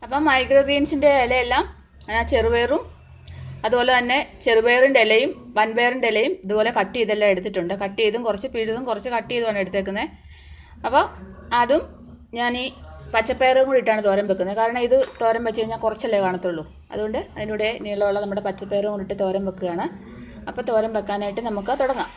അപ്പം മൈക്രോ ഗ്രീൻസിൻ്റെ ഇലയെല്ലാം ചെറുപയറും അതുപോലെ തന്നെ ചെറുപയറിൻ്റെ ഇലയും വൻപയറിൻ്റെ ഇലയും ഇതുപോലെ കട്ട് ചെയ്തെല്ലാം എടുത്തിട്ടുണ്ട്. കട്ട് ചെയ്തും കുറച്ച് പിഴുതും കുറച്ച് കട്ട് ചെയ്തുമാണ് എടുത്തേക്കുന്നത്. അപ്പോൾ അതും ഞാൻ ഈ പച്ചപ്പയറും കൂടി ഇട്ടാണ് തോരൻ വെക്കുന്നത്. കാരണം ഇത് തോരൻ വെച്ച് കഴിഞ്ഞാൽ കുറച്ചല്ലേ കാണത്തുള്ളൂ. അതുകൊണ്ട് അതിനൂടെ നീളമുള്ള നമ്മുടെ പച്ചപ്പയറും കൂടി ഇട്ട് തോരൻ വെക്കുകയാണ്. അപ്പോൾ തോരൻ വെക്കാനായിട്ട് നമുക്ക് തുടങ്ങാം.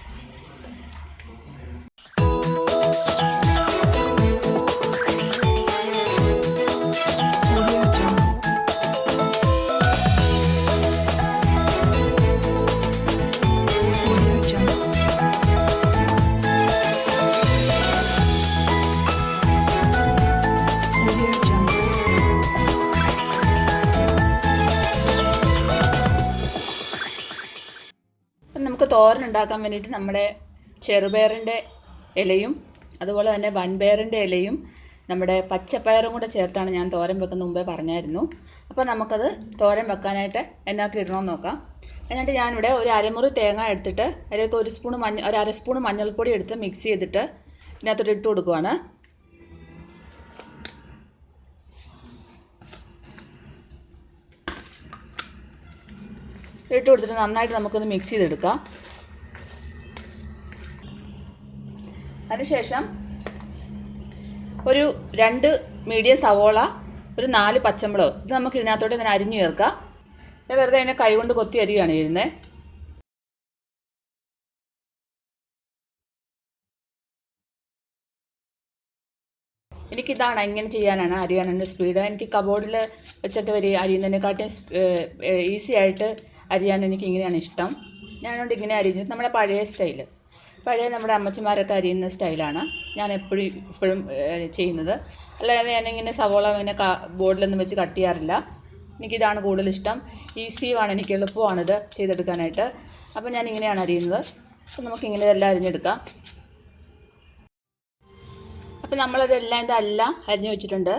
നമുക്ക് തോരൻ ഉണ്ടാക്കാൻ വേണ്ടിയിട്ട് നമ്മുടെ ചെറുപയറിൻ്റെ ഇലയും അതുപോലെ തന്നെ വൻപയറിൻ്റെ ഇലയും നമ്മുടെ പച്ചപ്പയറും കൂടെ ചേർത്താണ് ഞാൻ തോരൻ വെക്കുന്ന മുമ്പേ പറഞ്ഞായിരുന്നു. അപ്പോൾ നമുക്കത് തോരൻ വെക്കാനായിട്ട് എന്നൊക്കെ ഇടണമെന്ന് നോക്കാം. എന്നിട്ട് ഞാനിവിടെ ഒരു അരമുറി തേങ്ങ എടുത്തിട്ട് അതിലേക്ക് ഒരു അര സ്പൂൺ മഞ്ഞൾപ്പൊടി എടുത്ത് മിക്സ് ചെയ്തിട്ട് ഇതിനകത്തോട്ട് ഇട്ട് കൊടുക്കുവാണ്. ഇട്ട് കൊടുത്തിട്ട് നന്നായിട്ട് നമുക്കൊന്ന് മിക്സ് ചെയ്തെടുക്കാം. അതിനുശേഷം ഒരു 2 മീഡിയം സവോള, ഒരു 4 പച്ചമുളക് ഇത് നമുക്ക് ഇതിനകത്തോട്ട് ഇങ്ങനെ അരിഞ്ഞു ചേർക്കാം. വെറുതെ അതിനെ കൈകൊണ്ട് കൊത്തി അരിയാണ് ചെയ്യുന്നത്. എനിക്കിതാണ് ഇങ്ങനെ ചെയ്യാനാണ് അരിയാണ് എൻ്റെ സ്പീഡ്. എനിക്ക് കബോർഡിൽ വെച്ചൊക്കെ അരിയുന്നതിനെക്കാട്ടും ഈസി ആയിട്ട് അരിയാൻ എനിക്ക് ഇങ്ങനെയാണ് ഇഷ്ടം. ഞാനതുകൊണ്ട് ഇങ്ങനെ അരിഞ്ഞു. നമ്മുടെ പഴയ സ്റ്റൈല്, പഴയ നമ്മുടെ അമ്മച്ചിമാരൊക്കെ അരിയുന്ന സ്റ്റൈലാണ് ഞാൻ ഇപ്പോഴും ചെയ്യുന്നത്. അല്ലാതെ ഞാനിങ്ങനെ സവോള ഇങ്ങനെ ബോർഡിലൊന്നും വെച്ച് കട്ട് ചെയ്യാറില്ല. എനിക്കിതാണ് കൂടുതലിഷ്ടം. ഈസിയുമാണ്, എനിക്ക് എളുപ്പമാണിത് ചെയ്തെടുക്കാനായിട്ട്. അപ്പോൾ ഞാൻ ഇങ്ങനെയാണ് അരിയുന്നത്. അപ്പോൾ നമുക്കിങ്ങനെ ഇതെല്ലാം അരിഞ്ഞെടുക്കാം. അപ്പോൾ ഇതെല്ലാം അരിഞ്ഞു വെച്ചിട്ടുണ്ട്.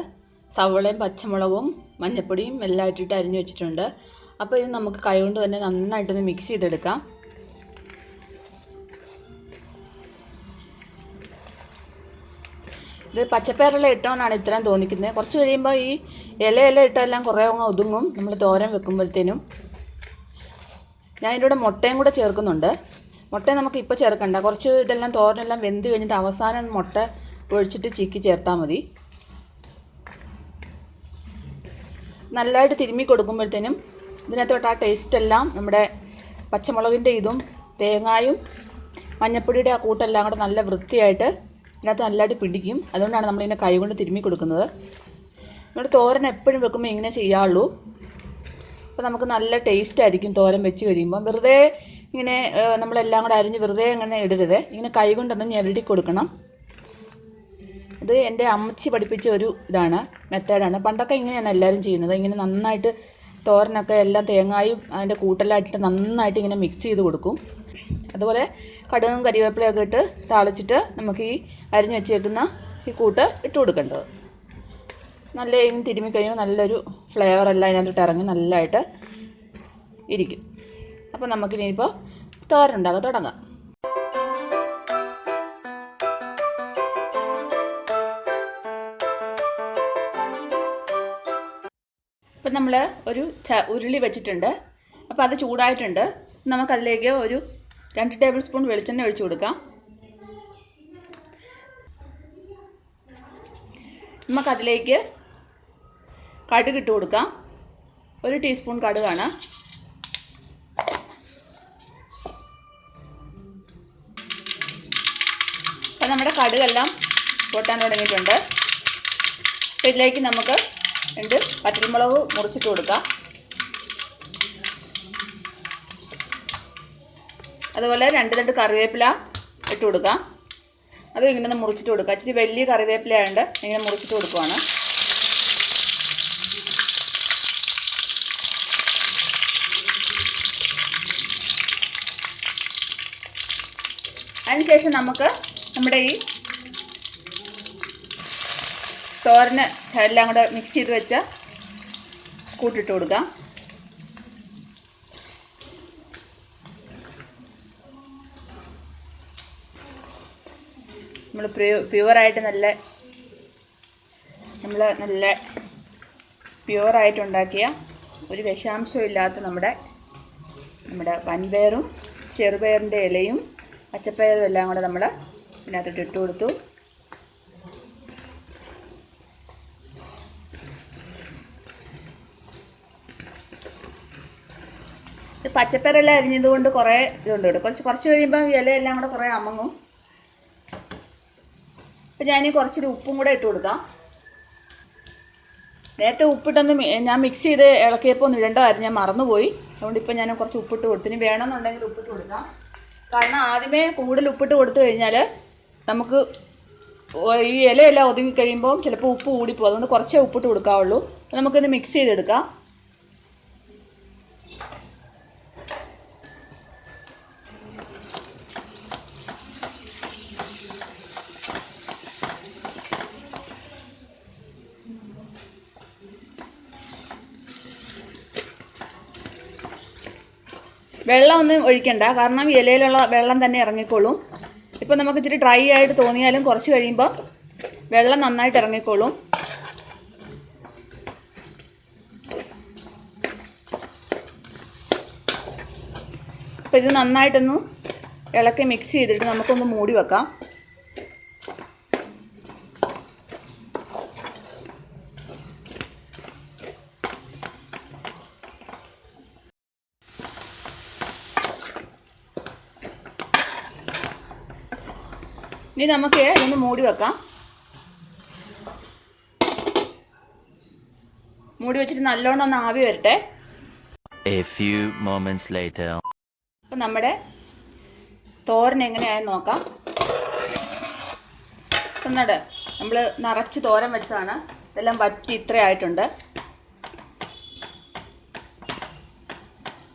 സവോളയും പച്ചമുളകും മഞ്ഞൾപ്പൊടിയും എല്ലാം ഇട്ടിട്ട് അരിഞ്ഞു വെച്ചിട്ടുണ്ട്. അപ്പോൾ ഇത് നമുക്ക് കൈകൊണ്ട് തന്നെ നന്നായിട്ടൊന്ന് മിക്സ് ചെയ്തെടുക്കാം. ഇത് പച്ചപ്പയറെല്ലാം ഇട്ടോണ്ടാണ് ഇത്രയും തോന്നിക്കുന്നത്. കുറച്ച് കഴിയുമ്പോൾ ഈ ഇലയെല്ലാം ഇട്ടെല്ലാം കുറേ അങ്ങ് ഒതുങ്ങും നമ്മൾ തോരൻ വെക്കുമ്പോഴത്തേനും. ഞാൻ ഇതിൻ്റെ കൂടെ മുട്ടയും കൂടെ ചേർക്കുന്നുണ്ട്. മുട്ട നമുക്ക് ഇപ്പോൾ ചേർക്കണ്ട. കുറച്ച് ഇതെല്ലാം തോരനെല്ലാം വെന്ത് കഴിഞ്ഞിട്ട് അവസാനം മുട്ട ഒഴിച്ചിട്ട് ചീക്കി ചേർത്താൽ മതി. നല്ലതായിട്ട് തിരുമ്മി കൊടുക്കുമ്പോഴത്തേനും ഇതിനകത്തോട്ട് ആ ടേസ്റ്റെല്ലാം നമ്മുടെ പച്ചമുളകിൻ്റെ ഇതും തേങ്ങായും മഞ്ഞൾപ്പൊടിയുടെ ആ കൂട്ടെല്ലാം കൂടെ നല്ല വൃത്തിയായിട്ട് ഇതിനകത്ത് നല്ലതായിട്ട് പിടിക്കും. അതുകൊണ്ടാണ് നമ്മളിങ്ങനെ കൈ കൊണ്ട് തിരുമ്മി കൊടുക്കുന്നത്. നമ്മുടെ തോരൻ എപ്പോഴും വെക്കുമ്പോൾ ഇങ്ങനെ ചെയ്യാറുള്ളൂ. അപ്പോൾ നമുക്ക് നല്ല ടേസ്റ്റ് ആയിരിക്കും തോരൻ വെച്ച് കഴിയുമ്പോൾ. വെറുതെ ഇങ്ങനെ നമ്മളെല്ലാം കൂടെ അരിഞ്ഞ് വെറുതെ അങ്ങനെ ഇടരുത്. ഇങ്ങനെ കൈ കൊണ്ടൊന്ന് ഞെരടി കൊടുക്കണം. ഇത് എൻ്റെ അമ്മച്ചി പഠിപ്പിച്ച ഒരു മെത്തേഡാണ്. പണ്ടൊക്കെ ഇങ്ങനെയാണ് എല്ലാവരും ചെയ്യുന്നത്. ഇങ്ങനെ നന്നായിട്ട് തോരനൊക്കെ എല്ലാം തേങ്ങായും അതിൻ്റെ കൂട്ടെല്ലാം ഇട്ടിട്ട് നന്നായിട്ട് ഇങ്ങനെ മിക്സ് ചെയ്ത് കൊടുക്കും. അതുപോലെ കടുകും കരിവേപ്പിലയൊക്കെ ഇട്ട് താളിച്ചിട്ട് നമുക്ക് ഈ അരിഞ്ഞ് വെച്ചേക്കുന്ന ഈ കൂട്ട് ഇട്ട് കൊടുക്കേണ്ടത്. നല്ല തിരുമ്മി കഴിയുമ്പോൾ നല്ലൊരു ഫ്ലേവറെല്ലാം അതിനകത്തോട്ട് ഇറങ്ങി നല്ലതായിട്ട് ഇരിക്കും. അപ്പോൾ നമുക്കിനിയിപ്പോൾ തോരൻ ഉണ്ടാക്കാൻ തുടങ്ങാം. ഇപ്പം നമ്മൾ ഒരു ഉരുളി വെച്ചിട്ടുണ്ട്. അപ്പോൾ അത് ചൂടായിട്ടുണ്ട്. നമുക്കതിലേക്ക് ഒരു 2 ടേബിൾ സ്പൂൺ വെളിച്ചെണ്ണ ഒഴിച്ച് കൊടുക്കാം. നമുക്കതിലേക്ക് കടുക് ഇട്ട് കൊടുക്കാം. 1 ടീസ്പൂൺ കടുകാണ്. അപ്പം നമ്മുടെ കടുകെല്ലാം പൊട്ടാൻ തുടങ്ങിയിട്ടുണ്ട്. അപ്പോൾ ഇതിലേക്ക് നമുക്ക് 2 പച്ചമുളക് മുറിച്ചിട്ട് കൊടുക്കാം. അതുപോലെ 2 കറിവേപ്പില ഇട്ട് കൊടുക്കാം. അതും ഇങ്ങനെ മുറിച്ചിട്ട് കൊടുക്കുക. ഇച്ചിരി വലിയ കറിവേപ്പില ആയതുകൊണ്ട് ഇങ്ങനെ മുറിച്ചിട്ട് കൊടുക്കുവാണ്. അതിനുശേഷം നമുക്ക് നമ്മുടെ ഈ തോരന് എല്ലാം കൂടെ മിക്സ് ചെയ്ത് വെച്ച കൂട്ടിട്ട് കൊടുക്കാം. നമ്മൾ പ്യുവറായിട്ട് നല്ല പ്യുവറായിട്ടുണ്ടാക്കിയ ഒരു വിഷാംശവും ഇല്ലാത്ത നമ്മുടെ വൻപയറും ചെറുപയറിൻ്റെ ഇലയും പച്ചപ്പയറും എല്ലാം കൂടെ നമ്മൾ ഇതിനകത്തോട്ട് ഇട്ട് കൊടുത്തു. ഇത് പച്ചപ്പയറെല്ലാം അരിഞ്ഞത് കൊണ്ട് കുറേ ഇതുണ്ട് ഇവിടെ. കുറച്ച് കഴിയുമ്പോൾ ഇലയെല്ലാം കൂടെ കുറേ അമങ്ങും. അപ്പം ഞാൻ കുറച്ചൊരു ഉപ്പും കൂടെ ഇട്ട് കൊടുക്കാം. നേരത്തെ ഉപ്പിട്ടൊന്നും ഞാൻ മിക്സ് ചെയ്ത് ഇളക്കിയപ്പോൾ ഒന്നും ഇടേണ്ടതായിരുന്നു, ഞാൻ മറന്നുപോയി. അതുകൊണ്ട് ഇപ്പം ഞാൻ കുറച്ച് ഉപ്പിട്ട് കൊടുത്തു. ഇനി വേണമെന്നുണ്ടെങ്കിൽ ഉപ്പിട്ട് കൊടുക്കാം. കാരണം ആദ്യമേ കൂടുതൽ ഉപ്പിട്ട് കൊടുത്തു കഴിഞ്ഞാൽ നമുക്ക് ഈ ഇലയെല്ലാം ഒതുങ്ങി കഴിയുമ്പോൾ ചിലപ്പോൾ ഉപ്പ് കൂടിപ്പോകും. അതുകൊണ്ട് കുറച്ചേ ഉപ്പിട്ട് കൊടുക്കാവുള്ളൂ. നമുക്കിത് മിക്സ് ചെയ്തെടുക്കാം. വെള്ളം ഒന്നും ഒഴിക്കണ്ട, കാരണം ഇലയിലുള്ള വെള്ളം തന്നെ ഇറങ്ങിക്കോളും. ഇപ്പം നമുക്ക് ഇച്ചിരി ഡ്രൈ ആയിട്ട് തോന്നിയാലും കുറച്ച് കഴിയുമ്പോൾ വെള്ളം നന്നായിട്ട് ഇറങ്ങിക്കോളും. അപ്പം ഇത് നന്നായിട്ടൊന്ന് ഇളക്കി മിക്സ് ചെയ്തിട്ട് നമുക്കൊന്ന് മൂടി വെക്കാം. ഇനി നമുക്ക് ഇതൊന്ന് മൂടി വെക്കാം. മൂടി വെച്ചിട്ട് നല്ലോണം ഒന്ന് ആവി വരട്ടെ. അപ്പം നമ്മുടെ തോരൻ എങ്ങനെയായെന്ന് നോക്കാം. എന്നിട്ട് നമ്മൾ നിറച്ച് തോരൻ വെച്ചതാണ്, ഇതെല്ലാം വറ്റി ഇത്രയായിട്ടുണ്ട്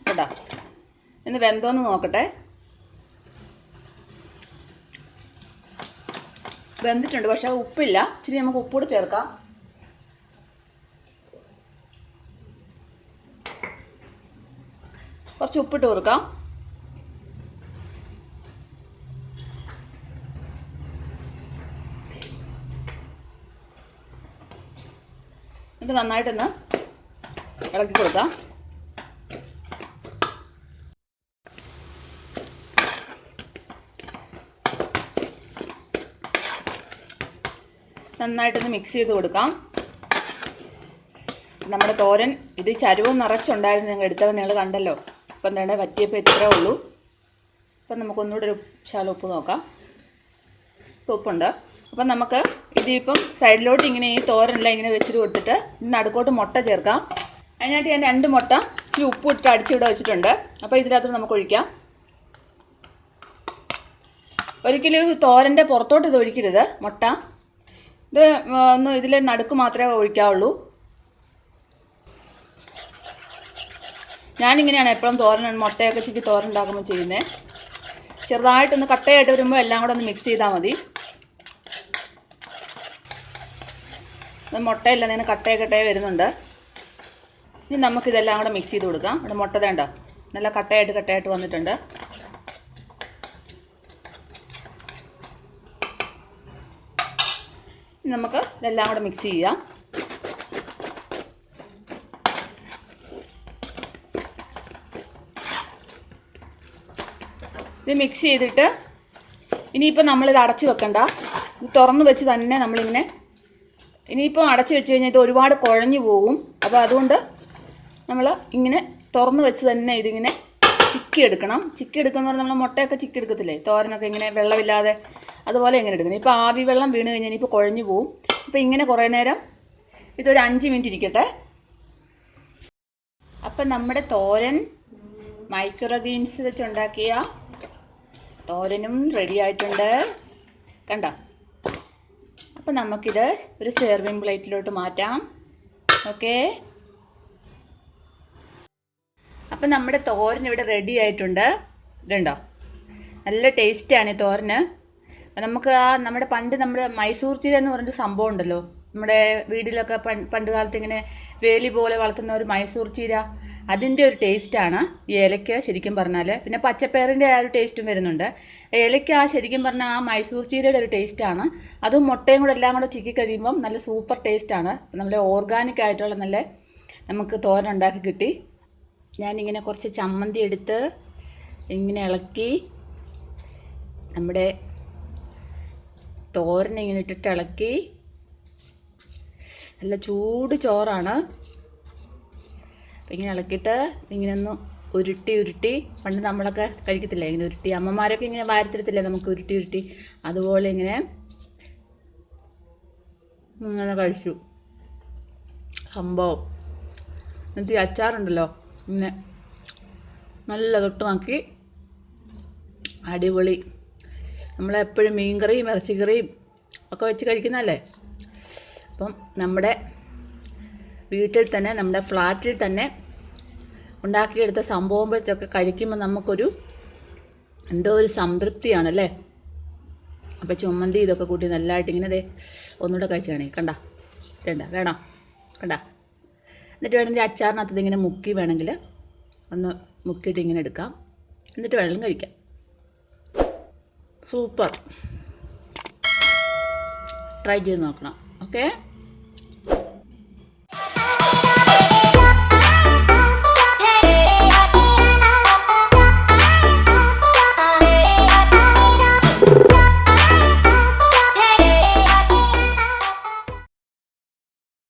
കേട്ടോ. ഇന്ന് വെന്തോന്ന് നോക്കട്ടെ. വെന്തിട്ടുണ്ട്, പക്ഷേ ഉപ്പില്ല. ഇച്ചിരി നമുക്ക് ഉപ്പൂടെ ചേർക്കാം. കുറച്ച് ഉപ്പിട്ട് കൊടുക്കാം. എന്നിട്ട് നന്നായിട്ടൊന്ന് ഇളക്കി കൊടുക്കാം. നന്നായിട്ടൊന്ന് മിക്സ് ചെയ്ത് കൊടുക്കാം. നമ്മുടെ തോരൻ ഇത് ചരുവും നിറച്ചുണ്ടായിരുന്നു, നിങ്ങൾ എടുത്തവ നിങ്ങൾ കണ്ടല്ലോ. അപ്പം എന്താണ് പറ്റിയപ്പോൾ ഇത്രേ ഉള്ളൂ. അപ്പം നമുക്കൊന്നുകൂടെ ഒരു ശാല ഉപ്പ് നോക്കാം. ഉപ്പുണ്ട്. അപ്പം നമുക്ക് ഇതിപ്പം സൈഡിലോട്ട് ഇങ്ങനെ ഈ തോരനെല്ലാം ഇങ്ങനെ വെച്ചിട്ട് കൊടുത്തിട്ട് നടുക്കോട്ട് മുട്ട ചേർക്കാം. അതിനായിട്ട് ഞാൻ 2 മുട്ട ഇച്ചിരി ഉപ്പ് ഇട്ടിട്ട് അടിച്ചിവിടെ വെച്ചിട്ടുണ്ട്. അപ്പോൾ ഇതിനകത്തോട്ട് നമുക്ക് ഒഴിക്കാം. ഒരിക്കലും തോരൻ്റെ പുറത്തോട്ട് ഇത് ഒഴിക്കരുത് മുട്ട. ഇത് ഒന്ന് ഇതിൽ നടുക്ക് മാത്രമേ ഒഴിക്കാവുള്ളൂ. ഞാനിങ്ങനെയാണ് എപ്പോഴും തോരൻ മുട്ടയൊക്കെ ചിക്കി തോരൻ ഉണ്ടാക്കുമ്പോൾ ചെയ്യുന്നത്. ചെറുതായിട്ടൊന്ന് കട്ടയായിട്ട് വരുമ്പോൾ എല്ലാം കൂടെ ഒന്ന് മിക്സ് ചെയ്താൽ മതി. മുട്ടയില്ല, ഇങ്ങനെ കട്ടയൊക്കെ വരുന്നുണ്ട്. ഇനി നമുക്കിതെല്ലാം കൂടെ മിക്സ് ചെയ്ത് കൊടുക്കാം. ഇവിടെ മുട്ട വേണ്ട നല്ല കട്ടയായിട്ട് വന്നിട്ടുണ്ട്. നമുക്ക് ഇതെല്ലാം കൂടെ മിക്സ് ചെയ്യാം. ഇത് മിക്സ് ചെയ്തിട്ട് ഇനിയിപ്പോൾ നമ്മളിത് അടച്ച് വെക്കണ്ട. ഇത് തുറന്ന് വെച്ച് തന്നെ നമ്മളിങ്ങനെ ഇനിയിപ്പോൾ അടച്ച് വെച്ച് കഴിഞ്ഞാൽ ഇത് ഒരുപാട് കുഴഞ്ഞു പോകും. അപ്പോൾ അതുകൊണ്ട് നമ്മൾ ഇങ്ങനെ തുറന്ന് വെച്ച് തന്നെ ഇതിങ്ങനെ ചിക്കി എടുക്കണം. ചിക്കി എടുക്കുന്ന പറഞ്ഞാൽ നമ്മൾ മുട്ടയൊക്കെ ചിക്കി എടുക്കത്തില്ലേ, തോരനൊക്കെ ഇങ്ങനെ വെള്ളമില്ലാതെ അതുപോലെ എങ്ങനെ എടുക്കണം. ഇപ്പോൾ ആവി വെള്ളം വീണ് കഴിഞ്ഞാൽ ഇപ്പോൾ കുഴഞ്ഞു പോവും. അപ്പോൾ ഇങ്ങനെ കുറേ നേരം ഇതൊരു 5 മിനിറ്റ് ഇരിക്കട്ടെ. അപ്പം നമ്മുടെ തോരൻ മൈക്രോ ഗ്രീൻസ് വെച്ചുണ്ടാക്കിയ തോരനും റെഡി ആയിട്ടുണ്ട് കണ്ടോ. അപ്പം നമുക്കിത് ഒരു സെർവിങ് പ്ലേറ്റിലോട്ട് മാറ്റാം. ഓക്കെ, അപ്പം നമ്മുടെ തോരൻ ഇവിടെ റെഡി ആയിട്ടുണ്ട്. ഇതുണ്ടോ, നല്ല ടേസ്റ്റാണ് ഈ തോരന്. നമുക്ക് നമ്മുടെ പണ്ട് മൈസൂർ ചീര എന്ന് പറഞ്ഞൊരു സംഭവം ഉണ്ടല്ലോ, നമ്മുടെ വീട്ടിലൊക്കെ പണ്ട് കാലത്ത് ഇങ്ങനെ വേലി പോലെ വളർത്തുന്ന ഒരു മൈസൂർ ചീര, അതിൻ്റെ ഒരു ടേസ്റ്റാണ് ഈ ഇലയ്ക്ക് ശരിക്കും പറഞ്ഞാൽ. പിന്നെ പച്ചപ്പയറിൻ്റെ ആ ഒരു ടേസ്റ്റും വരുന്നുണ്ട്. ഇലയ്ക്ക് ശരിക്കും പറഞ്ഞാൽ ആ മൈസൂർ ചീരയുടെ ഒരു ടേസ്റ്റാണ്. അതും മുട്ടയും കൂടെ എല്ലാം കൂടെ ചിക്കി കഴിയുമ്പം നല്ല സൂപ്പർ ടേസ്റ്റാണ്. നല്ല ഓർഗാനിക് ആയിട്ടുള്ള നല്ല നമുക്ക് തോരൻ ഉണ്ടാക്കി കിട്ടി. ഞാനിങ്ങനെ കുറച്ച് ചമ്മന്തി എടുത്ത് ഇങ്ങനെ ഇളക്കി നമ്മുടെ തോരൻ ഇങ്ങനെ ഇട്ടിട്ട് ഇളക്കി. നല്ല ചൂട് ചോറാണ്. അപ്പം ഇങ്ങനെ ഇളക്കിയിട്ട് ഇങ്ങനെ ഒന്ന് ഉരുട്ടി പണ്ട് നമ്മളൊക്കെ കഴിക്കത്തില്ലേ ഇങ്ങനെ ഉരുട്ടി, അമ്മമാരൊക്കെ ഇങ്ങനെ വാരത്തിരത്തില്ലേ നമുക്ക് ഉരുട്ടി അതുപോലെ ഇങ്ങനെ കഴിച്ചു സംഭവം. എന്നിട്ട് ഈ അച്ചാറുണ്ടല്ലോ ഇങ്ങനെ നല്ല തൊട്ട് നോക്കി അടിപൊളി. നമ്മളെപ്പോഴും മീൻകറിയും ഇറച്ചിക്കറിയും ഒക്കെ വെച്ച് കഴിക്കുന്നതല്ലേ. അപ്പം നമ്മുടെ വീട്ടിൽ തന്നെ നമ്മുടെ ഫ്ലാറ്റിൽ തന്നെ ഉണ്ടാക്കിയെടുത്ത സംഭവം വെച്ചൊക്കെ കഴിക്കുമ്പോൾ നമുക്കൊരു എന്തോ ഒരു സംതൃപ്തിയാണല്ലേ. അപ്പോൾ ചമ്മന്തി ഇതൊക്കെ കൂട്ടി നല്ലതായിട്ട് ഇങ്ങനെ ഒന്നുകൂടെ കഴിച്ചാണേ. വേണം എന്നിട്ട് വേണമെങ്കിൽ അച്ചാറിനകത്ത് ഇങ്ങനെ മുക്കി വേണമെങ്കിൽ ഒന്ന് മുക്കിയിട്ട് ഇങ്ങനെ എടുക്കാം. എന്നിട്ട് വേണമെങ്കിലും കഴിക്കാം. സൂപ്പർ. ട്രൈ ചെയ്ത് നോക്കണം. ഓക്കെ.